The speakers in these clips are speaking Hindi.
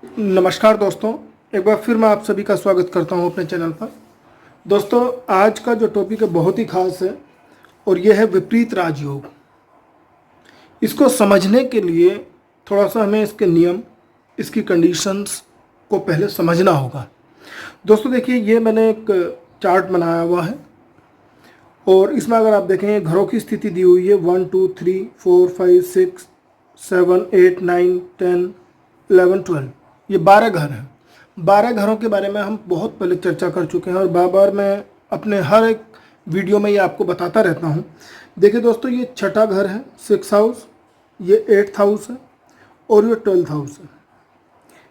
नमस्कार दोस्तों, एक बार फिर मैं आप सभी का स्वागत करता हूं अपने चैनल पर। दोस्तों, आज का जो टॉपिक है बहुत ही खास है और यह है विपरीत राजयोग। इसको समझने के लिए थोड़ा सा हमें इसके नियम, इसकी कंडीशंस को पहले समझना होगा। दोस्तों देखिए, ये मैंने एक चार्ट बनाया हुआ है और इसमें अगर आप देखेंगे घरों की स्थिति दी हुई है 1 2 3 4 5 6 7 8 9 10 11 12। ये 12 घर हैं। 12 घरों के बारे में हम बहुत पहले चर्चा कर चुके हैं और बार बार मैं अपने हर एक वीडियो में ये आपको बताता रहता हूँ। देखिए दोस्तों, ये छठा घर है 6th हाउस, ये 8th हाउस है और ये 12th हाउस है।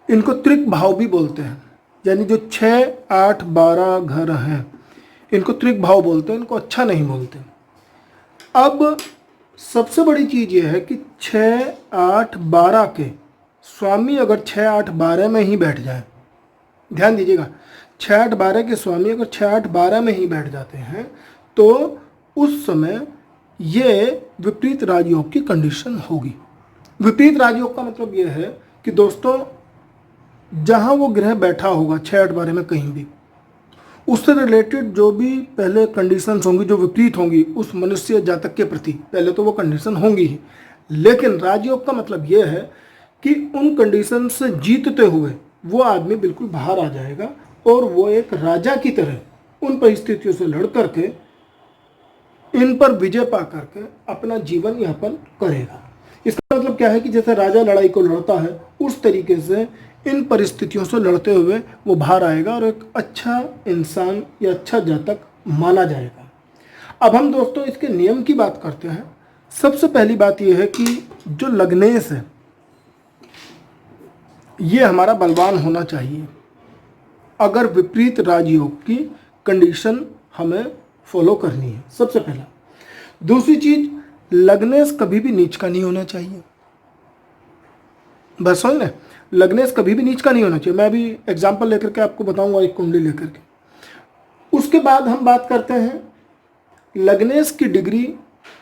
इनको त्रिक भाव भी बोलते हैं, यानी जो 6 8 12 घर हैं इनको त्रिक भाव बोलते हैं, इनको अच्छा नहीं बोलते। अब सबसे बड़ी चीज़ ये है कि 6 8 12 के स्वामी अगर 6 8 12 में ही बैठ जाए, ध्यान दीजिएगा, 6 8 12 के स्वामी अगर 6 8 12 में ही बैठ जाते हैं तो उस समय ये विपरीत राजयोग की कंडीशन होगी। विपरीत राजयोग का मतलब यह है कि दोस्तों, जहां वो ग्रह बैठा होगा 6 8 12 में कहीं भी, उससे रिलेटेड जो भी पहले कंडीशंस होंगी जो विपरीत होंगी उस मनुष्य जातक के प्रति, पहले तो वो कंडीशन होंगी ही। लेकिन राजयोग का मतलब यह है कि उन कंडीशन से जीतते हुए वो आदमी बिल्कुल बाहर आ जाएगा और वो एक राजा की तरह उन परिस्थितियों से लड़ करके, इन पर विजय पा करके अपना जीवन यापन करेगा। इसका मतलब क्या है कि जैसे राजा लड़ाई को लड़ता है उस तरीके से इन परिस्थितियों से लड़ते हुए वो बाहर आएगा और एक अच्छा इंसान या अच्छा जातक माना जाएगा। अब हम दोस्तों इसके नियम की बात करते हैं। सबसे पहली बात यह है कि जो लग्नेश है ये हमारा बलवान होना चाहिए अगर विपरीत राजयोग की कंडीशन हमें फॉलो करनी है, सबसे पहला। दूसरी चीज, लग्नेश कभी भी नीच का नहीं होना चाहिए। बस समझ लें, लग्नेश कभी भी नीच का नहीं होना चाहिए। मैं अभी एग्जाम्पल लेकर के आपको बताऊंगा, एक कुंडली लेकर के। उसके बाद हम बात करते हैं लग्नेश की डिग्री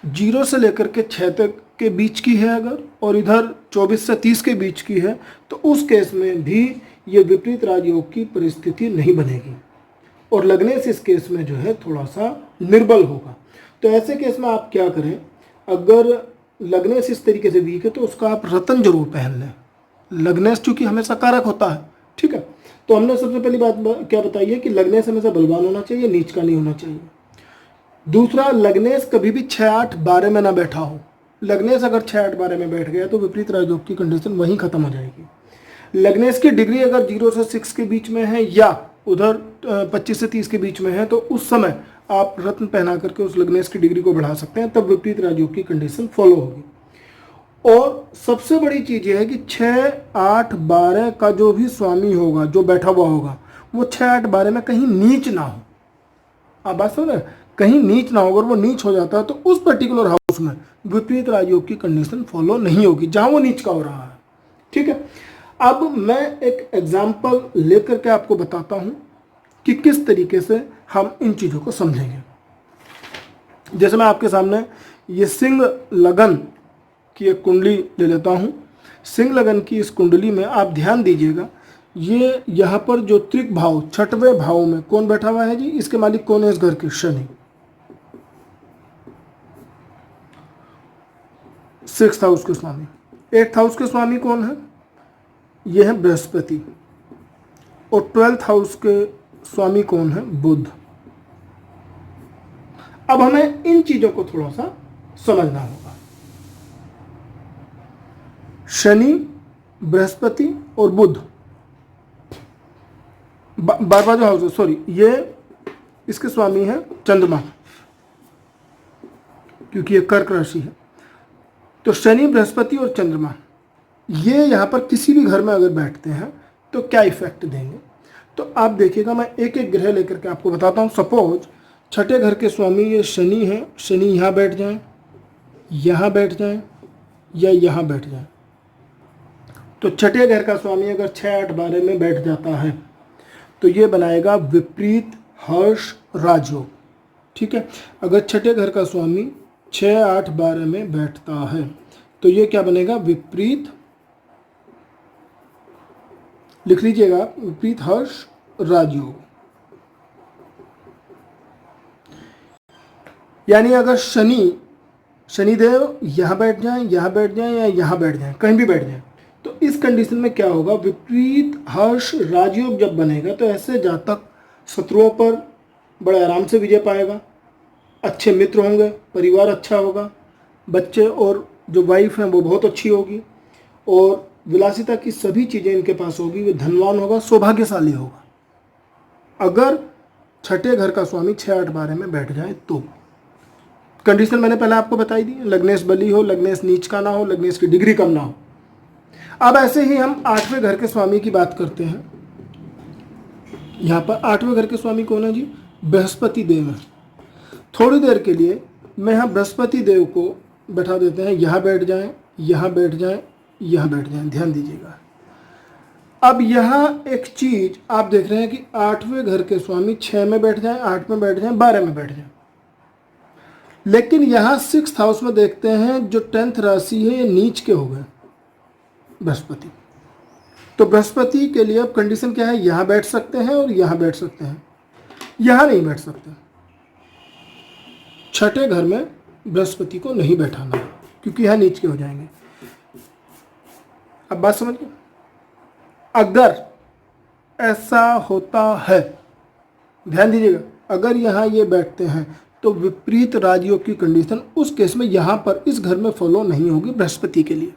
0 से लेकर के 6 तक के बीच की है अगर, और इधर 24 से 30 के बीच की है, तो उस केस में भी ये विपरीत राजयोग की परिस्थिति नहीं बनेगी और लग्नेश इस केस में जो है थोड़ा सा निर्बल होगा। तो ऐसे केस में आप क्या करें, अगर लग्नेश इस तरीके से वीक है तो उसका आप रतन जरूर पहन लें। लग्नेश चूंकि हमेशा कारक होता है, ठीक है। तो हमने सबसे पहली बात क्या बताई है कि लग्नेश हमेशा बलवान होना चाहिए, नीच का नहीं होना चाहिए। दूसरा, लग्नेश कभी भी 6 8 12 में ना बैठा हो। लग्नेश अगर 6 8 12 में बैठ गया तो विपरीत राजयोग की कंडीशन वहीं खत्म हो जाएगी। लग्नेश की डिग्री अगर 0 से 6 के बीच में है या उधर 25 से 30 के बीच में है तो उस समय आप रत्न पहना करके उस लग्नेश की डिग्री को बढ़ा सकते हैं, तब विपरीत राजयोग की कंडीशन फॉलो होगी। और सबसे बड़ी चीज यह है कि 6 8 12 का जो भी स्वामी होगा, जो बैठा हुआ होगा, वो 6 8 12 में कहीं नीच ना हो। आप बात समझ रहे हैं, कहीं नीच ना हो। अगर वो नीच हो जाता है तो उस पर्टिकुलर हाउस में विपरीत राजयोग की कंडीशन फॉलो नहीं होगी जहां वो नीच का हो रहा है, ठीक है। अब मैं एक एग्जाम्पल लेकर के आपको बताता हूं कि किस तरीके से हम इन चीजों को समझेंगे। जैसे मैं आपके सामने ये सिंह लगन की एक कुंडली ले लेता हूं। सिंह लगन की इस कुंडली में आप ध्यान दीजिएगा, ये यहाँ पर जो त्रिक भाव 6वें भाव में कौन बैठा हुआ है जी, इसके मालिक कौन है इस घर के? शनि। 6th हाउस के स्वामी। 8th हाउस के स्वामी कौन है? ये है बृहस्पति। और 12th हाउस के स्वामी कौन है? बुध। अब हमें इन चीजों को थोड़ा सा समझना होगा। शनि, बृहस्पति और बुध, बार बार जो हाउस है, सॉरी, ये इसके स्वामी है चंद्रमा, क्योंकि ये कर्क राशि है। तो शनि, बृहस्पति और चंद्रमा ये यहाँ पर किसी भी घर में अगर बैठते हैं तो क्या इफेक्ट देंगे, तो आप देखिएगा। मैं एक एक ग्रह लेकर के आपको बताता हूँ। सपोज 6ठे घर के स्वामी ये शनि है, शनि यहाँ बैठ जाए, यहाँ बैठ जाए या यहाँ बैठ जाए, तो 6ठे घर का स्वामी अगर 6 8 12 में बैठ जाता है तो ये बनाएगा विपरीत हर्ष राजयोग, ठीक है। अगर 6ठे घर का स्वामी 6 8 12 में बैठता है तो ये क्या बनेगा? विपरीत लिख लीजिएगा, विपरीत हर्ष राजयोग। यानी अगर शनिदेव यहाँ बैठ जाएं, यहाँ बैठ जाएं या यहाँ बैठ जाएं, कहीं भी बैठ जाएं, तो इस कंडीशन में क्या होगा, विपरीत हर्ष राजयोग जब बनेगा तो ऐसे जातक शत्रुओं पर बड़े आराम से विजय पाएगा, अच्छे मित्र होंगे, परिवार अच्छा होगा, बच्चे और जो वाइफ हैं वो बहुत अच्छी होगी, और विलासिता की सभी चीज़ें इनके पास होगी, वे धनवान होगा, सौभाग्यशाली होगा। अगर छठे घर का स्वामी 6, 8, 12 में बैठ जाए तो कंडीशन मैंने पहले आपको बताई दी, लग्नेश बली हो, लग्नेश नीच का ना हो, लग्नेश की डिग्री कम ना हो। अब ऐसे ही हम 8वें घर के स्वामी की बात करते हैं। यहाँ पर 8वें घर के स्वामी कौन है जी, बृहस्पति देव है। थोड़ी देर के लिए मैं यहाँ बृहस्पति देव को बैठा देते हैं, यहाँ बैठ जाएं, यहाँ बैठ जाएं, यहाँ बैठ जाएं, ध्यान दीजिएगा। अब यहाँ एक चीज आप देख रहे हैं कि 8वें घर के स्वामी 6 में बैठ जाएं, 8 में बैठ जाएं, 12 में बैठ जाएं, लेकिन यहाँ 6th हाउस में देखते हैं जो 10th राशि है ये नीच के हो गए बृहस्पति। तो बृहस्पति के लिए अब कंडीशन क्या है, यहाँ बैठ सकते हैं और यहाँ बैठ सकते हैं, यहाँ नहीं बैठ सकते। छठे घर में बृहस्पति को नहीं बैठाना क्योंकि यहाँ नीच के हो जाएंगे। अब बात समझ गए। अगर ऐसा होता है, ध्यान दीजिएगा, अगर यहाँ ये बैठते हैं तो विपरीत राजयोग की कंडीशन उस केस में यहाँ पर इस घर में फॉलो नहीं होगी बृहस्पति के लिए।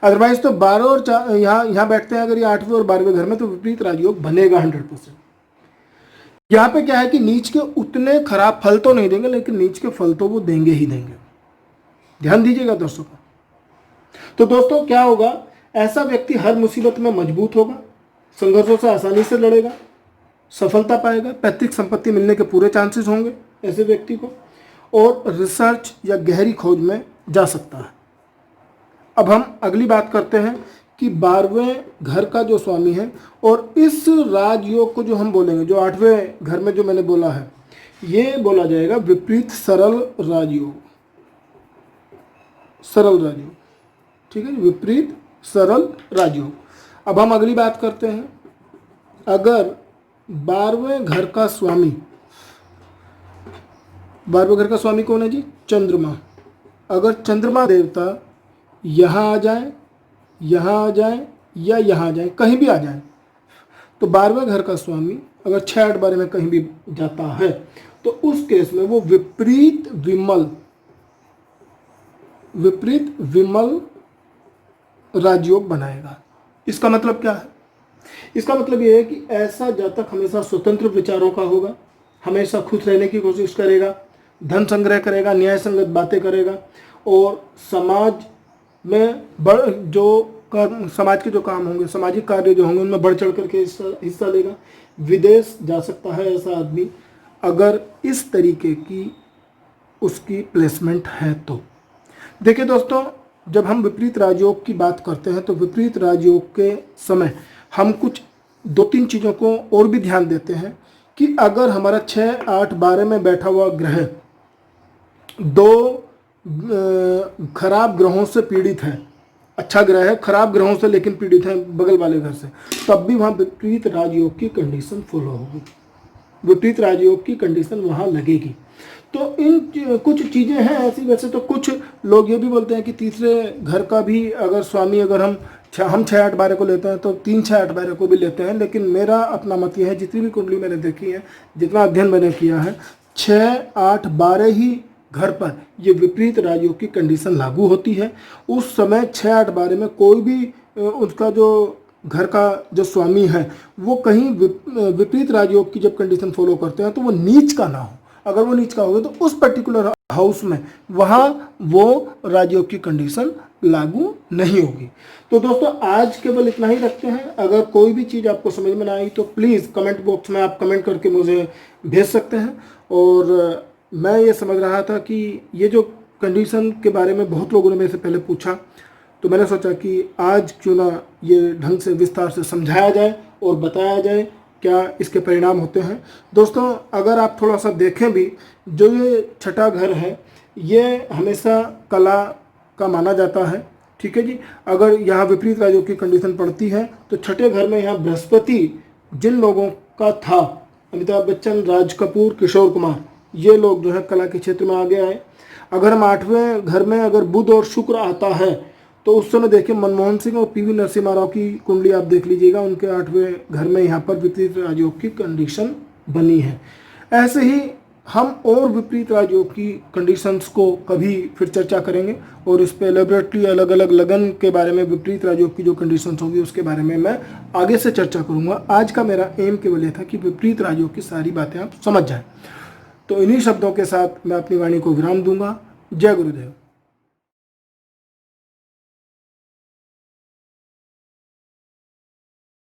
अदरवाइज तो 12 और 4 यहाँ बैठते हैं अगर ये 8वें और 12वें घर में तो विपरीत राजयोग बनेगा 100%। यहाँ पे क्या है कि नीच के उतने खराब फल तो नहीं देंगे, लेकिन नीच के फल तो वो देंगे ही देंगे। ध्यान दीजिएगा दोस्तों। तो दोस्तों क्या होगा, ऐसा व्यक्ति हर मुसीबत में मजबूत होगा, संघर्षों से आसानी से लड़ेगा, सफलता पाएगा, पैतृक संपत्ति मिलने के पूरे चांसेस होंगे ऐसे व्यक्ति को, और रिसर्च या गहरी खोज में जा सकता है। अब हम अगली बात करते हैं कि 12वें घर का जो स्वामी है, और इस राजयोग को जो हम बोलेंगे, जो 8वें घर में जो मैंने बोला है, ये बोला जाएगा विपरीत सरल राजयोग। सरल राजयोग, ठीक है, विपरीत सरल राजयोग। अब हम अगली बात करते हैं, अगर 12वें घर का स्वामी, 12वें घर का स्वामी कौन है जी, चंद्रमा। अगर चंद्रमा देवता यहाँ आ जाए, यहाँ आ जाए या यहाँ आ जाए, कहीं भी आ जाए, तो 12वें घर का स्वामी अगर 6, 8, 12 में कहीं भी जाता है तो उस केस में वो विपरीत विमल राजयोग बनाएगा। इसका मतलब क्या है, इसका मतलब ये है कि ऐसा जातक हमेशा स्वतंत्र विचारों का होगा, हमेशा खुश रहने की कोशिश करेगा, धन संग्रह करेगा, न्याय संगत बातें करेगा, और समाज में समाज के जो काम होंगे, सामाजिक कार्य जो होंगे, उनमें बढ़ चढ़ करके हिस्सा लेगा। विदेश जा सकता है ऐसा आदमी अगर इस तरीके की उसकी प्लेसमेंट है तो। देखिए दोस्तों, जब हम विपरीत राजयोग की बात करते हैं तो विपरीत राजयोग के समय हम कुछ 2-3 चीज़ों को और भी ध्यान देते हैं कि अगर हमारा 6, 8, 12 में बैठा हुआ ग्रह 2 खराब ग्रहों से पीड़ित है, अच्छा ग्रह है, खराब ग्रहों से लेकिन पीड़ित है बगल वाले घर से, तब भी वहाँ विपरीत राजयोग की कंडीशन फॉलो होगी, विपरीत राजयोग की कंडीशन वहाँ लगेगी। तो इन कुछ चीज़ें हैं ऐसी। वैसे तो कुछ लोग ये भी बोलते हैं कि तीसरे घर का भी अगर स्वामी, अगर हम 6, 8, 12 को लेते हैं तो 3, 6, 8, 12 को भी लेते हैं, लेकिन मेरा अपना मत यह है, जितनी भी कुंडली मैंने देखी है, जितना अध्ययन मैंने किया है, 6, 8, 12 ही घर पर ये विपरीत राजयोग की कंडीशन लागू होती है। उस समय 6, 8, 12 में कोई भी उसका जो घर का जो स्वामी है वो कहीं विपरीत राजयोग की जब कंडीशन फॉलो करते हैं तो वो नीच का ना हो। अगर वो नीच का होगा तो उस पर्टिकुलर हाउस में वहाँ वो राजयोग की कंडीशन लागू नहीं होगी। तो दोस्तों आज केवल इतना ही रखते हैं। अगर कोई भी चीज़ आपको समझ में ना आई तो प्लीज़ कमेंट बॉक्स में आप कमेंट करके मुझे भेज सकते हैं। और मैं ये समझ रहा था कि ये जो कंडीशन के बारे में बहुत लोगों ने मेरे से पहले पूछा, तो मैंने सोचा कि आज क्यों ना ये ढंग से विस्तार से समझाया जाए और बताया जाए क्या इसके परिणाम होते हैं। दोस्तों अगर आप थोड़ा सा देखें भी, जो ये छठा घर है ये हमेशा कला का माना जाता है, ठीक है जी। अगर यहाँ विपरीत राजयोग की कंडीशन पड़ती है तो छठे घर में यहाँ बृहस्पति जिन लोगों का था, अमिताभ बच्चन, राज कपूर, किशोर कुमार, ये लोग जो है कला के क्षेत्र में आगे आए। अगर हम आठवें घर में अगर बुध और शुक्र आता है तो उस समय देखिए मनमोहन सिंह और पीवी नरसिम्हा राव की कुंडली आप देख लीजिएगा, उनके आठवें घर में यहाँ पर विपरीत राजयोग की कंडीशन बनी है। ऐसे ही हम और विपरीत राजयोग की कंडीशंस को कभी फिर चर्चा करेंगे और इस पे एलेबरेटली अलग अलग लगन के बारे में, विपरीत राजयोग की जो कंडीशंस होगी उसके बारे में मैं आगे से चर्चा करूंगा। आज का मेरा एम केवल यह था कि विपरीत राजयोग की सारी बातें आप समझ जाएं। तो इन्हीं शब्दों के साथ मैं अपनी वाणी को विराम दूंगा। जय गुरुदेव।